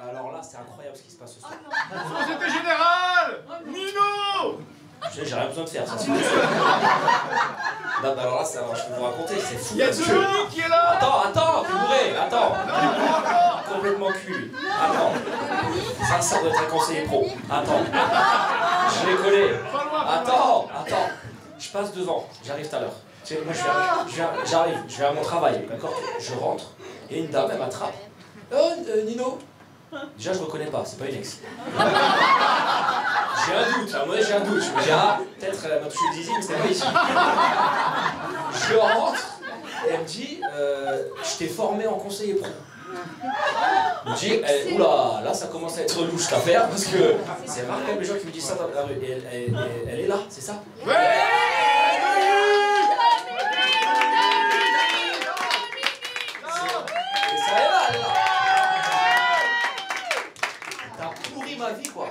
Alors là, c'est incroyable ce qui se passe ce soir. Société Générale, Nino. J'ai rien besoin de faire, ça c'est non, bah alors là, je peux vous raconter, c'est fou. Il y a Dominique qui est là. Attends, vous bourrez, attends. Complètement cul. Attends. Ça doit être un conseiller pro. Attends. Je l'ai collé. Attends. Je passe devant, j'arrive tout à l'heure. Tu sais, moi j'arrive, je vais à mon travail, d'accord? Je rentre, et une dame, elle m'attrape. Oh, Nino. Déjà, je reconnais pas, c'est pas une ex. J'ai un doute, moi j'ai un doute. Je me dis, peut-être elle m'a touché le zizi, mais c'était pas ici. Je rentre, et elle me dit, je t'ai formé en conseiller pro. Je me dis, oula, là ça commence à être louche l'affaire, parce que c'est rare quand même les gens qui me disent ça dans la rue. Et elle est là, c'est ça? Ouais. Ma vie quoi.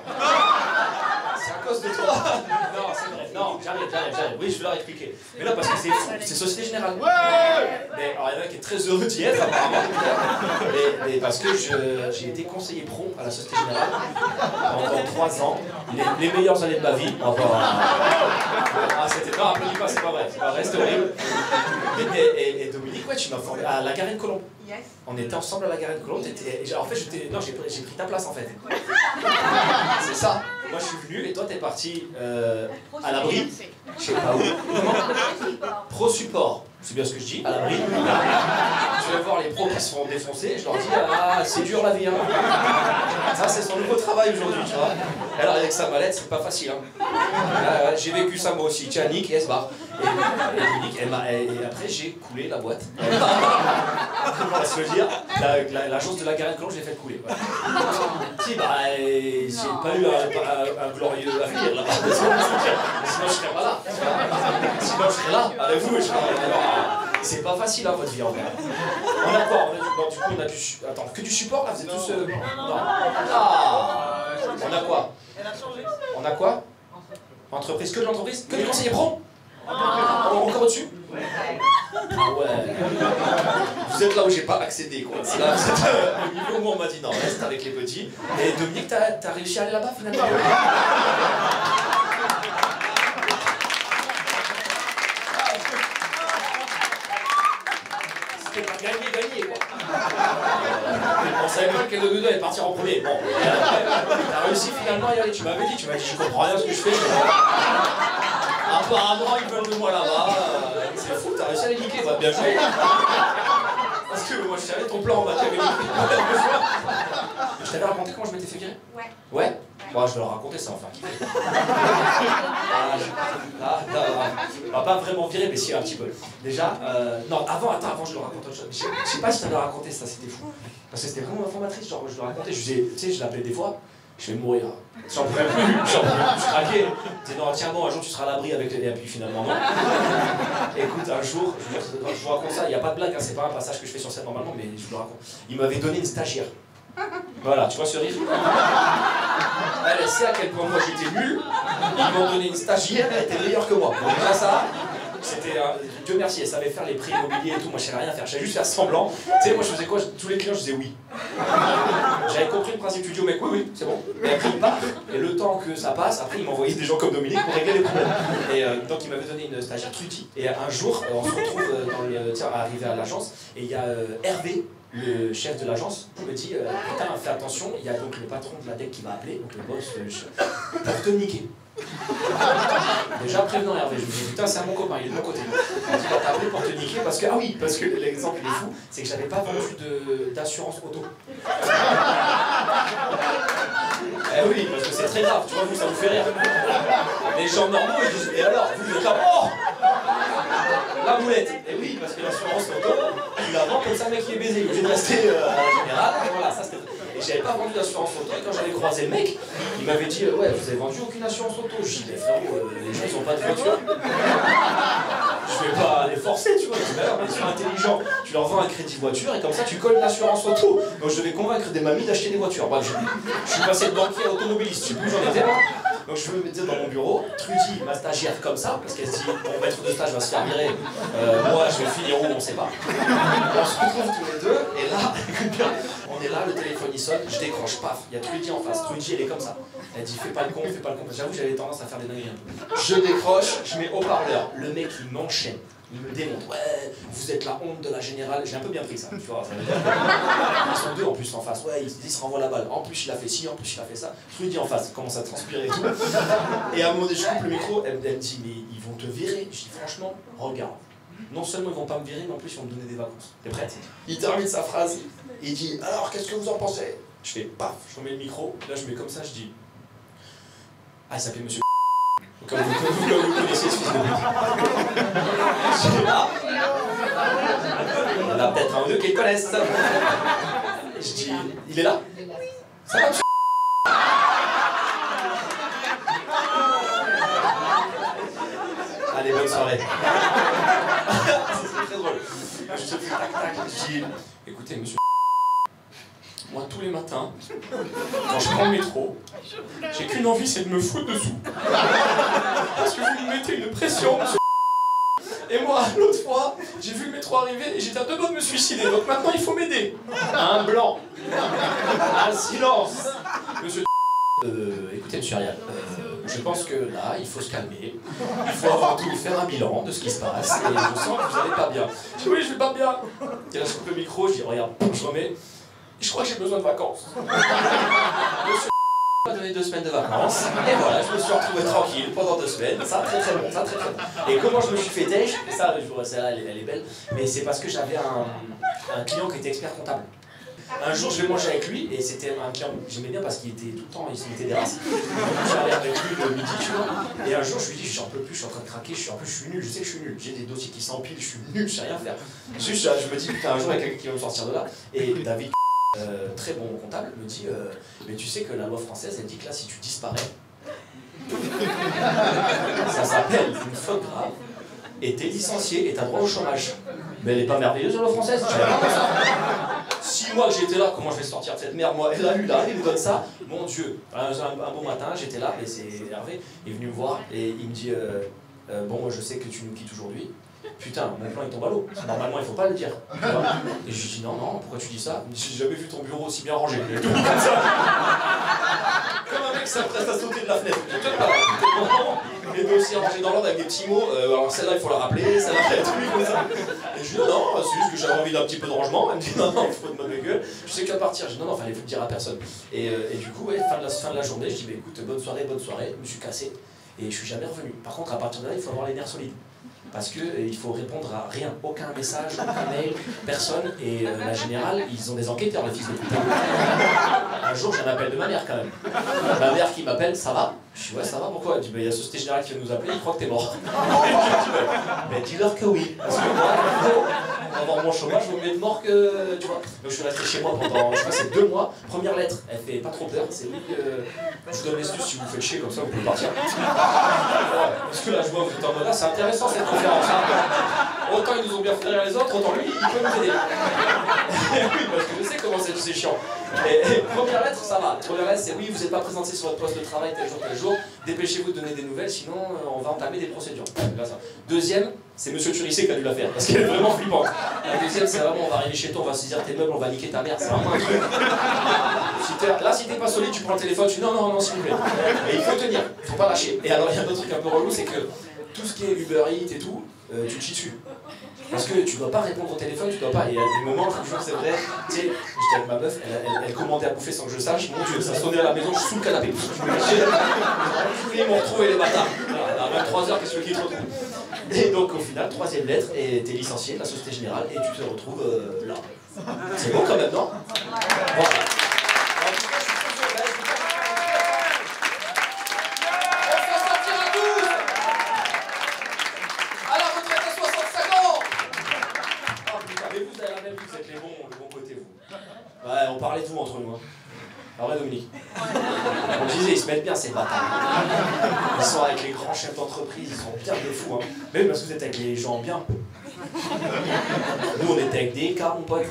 C'est à cause de toi. Non, c'est vrai. Non, j'arrive. Oui, je vais leur expliquer. Mais là, parce que c'est fou, c'est Société Générale. Ouais. Mais alors, il y en a qui est très heureux d'y être, apparemment. Mais parce que j'ai été conseiller pro à la Société Générale pendant 3 ans. Les meilleures années de ma vie. C'était pas, applaudis pas, c'est pas vrai, c'était horrible. Et Dominique, ouais, tu m'as formé à la Garenne-Colombes. Yes. On était ensemble à la Garenne-Colombes. En fait, j'ai pris ta place en fait. C'est ça. Moi, je suis venu et toi, t'es parti à l'abri. Je sais pas où. Pro support. C'est bien ce que je dis, à l'abri. Je vais voir les pros qui se font défoncer. Je leur dis, c'est dur la vie. Hein. Ça, c'est son nouveau travail aujourd'hui, tu vois. Alors, avec sa mallette, c'est pas facile. Hein. J'ai vécu ça moi aussi. Tiens, Nick, et elle se barre. Et après, j'ai coulé la boîte. Comment se dire, l'agence de la Garenne-Colombes, je l'ai fait couler. Voilà. Si, j'ai pas eu un glorieux avenir là-bas. Sinon, je serais pas là. Sinon, je serais là avec vous. C'est pas facile, hein, votre vie en vrai. On a quoi? Du coup, on a du... Attends, que du support là? Vous êtes tous... Non. On a quoi? On a quoi? Entreprise, que de l'entreprise? Que du conseiller pro? Encore au-dessus? Ah ouais. Vous êtes là où j'ai pas accédé quoi. C'est là, vous êtes au niveau où on m'a dit non, reste avec les petits. Et Dominique, t'as réussi à aller là-bas finalement? C'était pas gagné quoi. On savait même quel de nous deux allait partir en premier. Bon, t'as réussi finalement à y aller. Tu m'avais dit, je comprends rien à ce que je fais. Apparemment, ils veulent de moi là-bas. C'est fou, t'as réussi à les niquer, quoi. Bien joué. Parce que moi, je savais ton plan, bah, t'avais niqué. Je t'avais raconté comment je m'étais fait virer? Ouais. Ouais? Bon, je vais leur raconter ça, enfin. On va pas vraiment virer, mais si, un petit peu. Déjà, non, avant, je leur raconte autre chose. Je sais pas si je t'avais raconté ça, c'était fou. Parce que c'était vraiment informatrice, genre, je leur racontais, je disais, tu sais, je l'appelais des fois. Je vais mourir. J'en pouvais plus, je craquais. Je disais non, tiens bon, un jour tu seras à l'abri avec les... Et puis finalement non. Écoute, un jour, je vous raconte ça, il n'y a pas de blague, hein, c'est pas un passage que je fais sur scène normalement, mais je vous le raconte. Il m'avait donné une stagiaire. Voilà, tu vois ce rire? Elle sait à quel point moi j'étais nul, ils m'ont donné une stagiaire, elle était meilleure que moi. Donc déjà ça, c'était... Dieu merci, elle savait faire les prix immobiliers et tout, moi je savais rien faire, je savais juste faire semblant. Tu sais, moi je faisais quoi? Tous les clients je disais oui. J'avais compris le principe du duo, mec, oui, c'est bon. Et après il part, et le temps que ça passe, après il m'envoyait des gens comme Dominique pour régler les problèmes. Et donc il m'avait donné une stagiaire, Trudy, et un jour, on se retrouve arrivé à l'agence, et il y a Hervé, le chef de l'agence, me dit putain, fais attention, il y a donc le patron de la DEC qui va appeler, donc le boss, pour te niquer. Déjà prévenant Hervé, je me dis putain c'est mon copain, il est de mon côté. Il dit va t'appeler pour te niquer parce que, ah oui, parce que l'exemple il est fou, c'est que j'avais pas vendu d'assurance auto. Eh oui, parce que c'est très grave, tu vois, vous ça vous fait rire. Les gens normaux ils disent, et alors, vous êtes là, oh la boulette. Et oui, parce que l'assurance auto, tu la vends comme ça, mec qui est baisé, il est obligé de rester à la générale, voilà, ça c'était... Et j'avais pas vendu d'assurance auto, et quand j'avais croisé le mec, il m'avait dit ouais, vous avez vendu aucune assurance auto. Je dis mais frérot, les gens ils ont pas de voiture. Je vais pas les forcer, tu vois. Ils sont intelligents. Tu leur vends un crédit voiture et comme ça tu colles l'assurance auto. Donc je devais convaincre des mamies d'acheter des voitures. Bref, je suis passé de banquier à automobiliste, je sais plus où j'en étais là. Donc je me mettais dans mon bureau, Trudy, ma stagiaire comme ça, parce qu'elle se dit mon maître de stage va se faire virer, moi je vais finir où on sait pas. On se retrouve tous les deux, et là, écoute bien, on on est là, le téléphone il sonne, je décroche, paf, il y a Trudy en face. Trudy, elle est comme ça. Elle dit fais pas le con, fais pas le con. J'avoue, j'avais tendance à faire des dingueries un peu. Je décroche, je mets haut-parleur. Le mec, il m'enchaîne. Il me démonte. Ouais, vous êtes la honte de la générale. J'ai un peu bien pris ça, tu vois. Ils sont deux en plus en face. Ouais, ils se renvoient la balle. En plus, il a fait ci, en plus, il a fait ça. Trudy en face, il commence à transpirer et tout. Et à un moment donné, je coupe le micro, elle me dit mais ils vont te virer. Je dis franchement, regarde. Non seulement ils vont pas me virer, mais en plus ils vont me donner des vacances. T'es prête? Il termine sa phrase, il dit alors qu'est-ce que vous en pensez? Je fais paf, je remets le micro, là je mets comme ça, je dis ah il s'appelait Monsieur comme vous connaissez ce fils de pute. Je dis là, on a peut-être un ou deux qui le connaissent. Je dis il est là? Ça va Monsieur? Allez, bonne soirée. C'est très drôle. Je te fais tac tac, je dis écoutez monsieur, moi tous les matins, quand je prends le métro, j'ai qu'une envie, c'est de me foutre dessous. Parce que vous me mettez une pression, monsieur. Et moi, l'autre fois, j'ai vu le métro arriver et j'étais à deux doigts de me suicider. Donc maintenant, il faut m'aider. Un blanc. Un silence. Monsieur écoutez, monsieur Ariel, je pense que là, il faut se calmer. Il faut avant tout faire un bilan de ce qui se passe. Et je sens que vous n'allez pas bien. Je dis oui, je vais pas bien. Et là, je coupe le micro, je dis regarde, je remets. Je crois que j'ai besoin de vacances. Monsieur m'a donné 2 semaines de vacances. Et voilà, je me suis retrouvé tranquille pendant 2 semaines. Ça, très très bon, ça, très très bon. Et comment je me suis fait têche, ça, celle-là, elle est belle. Mais c'est parce que j'avais un client qui était expert comptable. Un jour, je vais manger avec lui, et c'était un client que j'aimais bien parce qu'il était tout le temps, il se mettait des races. J'allais avec lui le midi, tu vois. Et un jour, je lui dis, je suis un peu plus, je suis en train de craquer, je suis nul, je sais que je suis nul. J'ai des dossiers qui s'empilent, je suis nul, je sais rien faire. Juste, je me dis, putain, un jour, il y a quelqu'un qui va me sortir de là. Et David, très bon comptable, me dit, mais tu sais que la loi française, elle dit que là, si tu disparais, ça s'appelle une faute grave, et t'es licencié et t'as droit au chômage. Mais elle est pas merveilleuse, la loi française, je savais pas ça. 6 mois que j'étais là, comment je vais sortir de cette merde, moi? Et là, lui, là, il me donne ça. Mon Dieu, un bon matin, j'étais là, et c'est Hervé, il est venu me voir, et il me dit, bon, je sais que tu nous quittes aujourd'hui. Putain, mon plan il tombe à l'eau. Normalement, il faut pas le dire. Et je lui dis, non, non, pourquoi tu dis ça? Il me dit, j'ai jamais vu ton bureau aussi bien rangé. Et tout comme ça. Comme un mec qui s'apprête à sauter de la fenêtre. Les dossiers rangés dans l'ordre avec des petits mots. Alors celle-là, il faut la rappeler, celle-là, il faut comme ça. Et je lui dis, non, c'est juste que j'avais envie d'un petit peu de rangement. Elle me dit, non, non, il faut de mauvaise gueule. Je sais qu'à partir, je dis, non, non, fallait le dire à personne. Et du coup, ouais, fin de la journée, je dis, bah, écoute, bonne soirée, je me suis cassé. Et je suis jamais revenu. Par contre, à partir de là, il faut avoir les nerfs solides. Parce qu'il faut répondre à rien, aucun message, aucun mail, personne. Et la générale, ils ont des enquêteurs, les fils de putain. Un jour, j'ai un appel de ma mère quand même. Ma mère qui m'appelle, ça va? Je dis ouais, ça va, pourquoi? Elle dit bah, il y a Société Générale qui vient nous appeler, il croit que t'es mort. Mais dis-leur que oui. Parce que moi, pour avoir mon chômage, je vaut mieux de mort que. Tu vois. Donc je suis resté chez moi pendant, je crois, c'est 2 mois. Première lettre, elle fait pas trop peur, c'est oui, je vous donne l'excuse si vous faites chier, comme ça vous pouvez partir. Parce que là, je vois, vous êtes en mode là, c'est intéressant cette conférence. Hein. Autant ils nous ont bien fait rire les autres, autant lui, il peut nous aider. Oui, parce que je sais comment c'est chiant. Et première lettre, ça va. Première lettre, c'est oui, vous n'êtes pas présenté sur votre poste de travail tel jour, dépêchez-vous de donner des nouvelles, sinon on va entamer des procédures. Là, ça. Deuxième, c'est Monsieur Turissé qui a dû la faire, parce qu'elle est vraiment flippante. La deuxième, c'est vraiment, on va arriver chez toi, on va saisir tes meubles, on va niquer ta mère, c'est vraiment un truc. Là, si t'es pas solide, tu prends le téléphone, tu dis non, non, non, s'il vous plaît. Et il faut tenir, il faut pas lâcher. Et alors, il y a un autre truc un peu relou, c'est que tout ce qui est Uber Eats et tout, tu te chies dessus. Parce que tu dois pas répondre au téléphone, tu dois pas. Et il y a des moments, je vous jure, c'est vrai. Tu sais, j'étais avec ma meuf, elle commandait à bouffer sans que je sache. Mon Dieu, ça sonnait à la maison, je suis sous le canapé. Je me cachais. Ils m'ont retrouvé les bâtards. À 23h, qu'est-ce qu'ils te retrouvent? Et donc, au final, 3e lettre, et t'es licencié de la Société Générale, et tu te retrouves là. C'est bon quand même, non? Voilà. Ouais, on parlait de vous entre nous. Hein. Ah ouais, Dominique. On disait, ils se mettent bien ces bâtards. Ils sont avec les grands chefs d'entreprise, ils sont bien de fous. Hein. Même parce que vous êtes avec les gens bien. Nous, on était avec des cas, mon pote.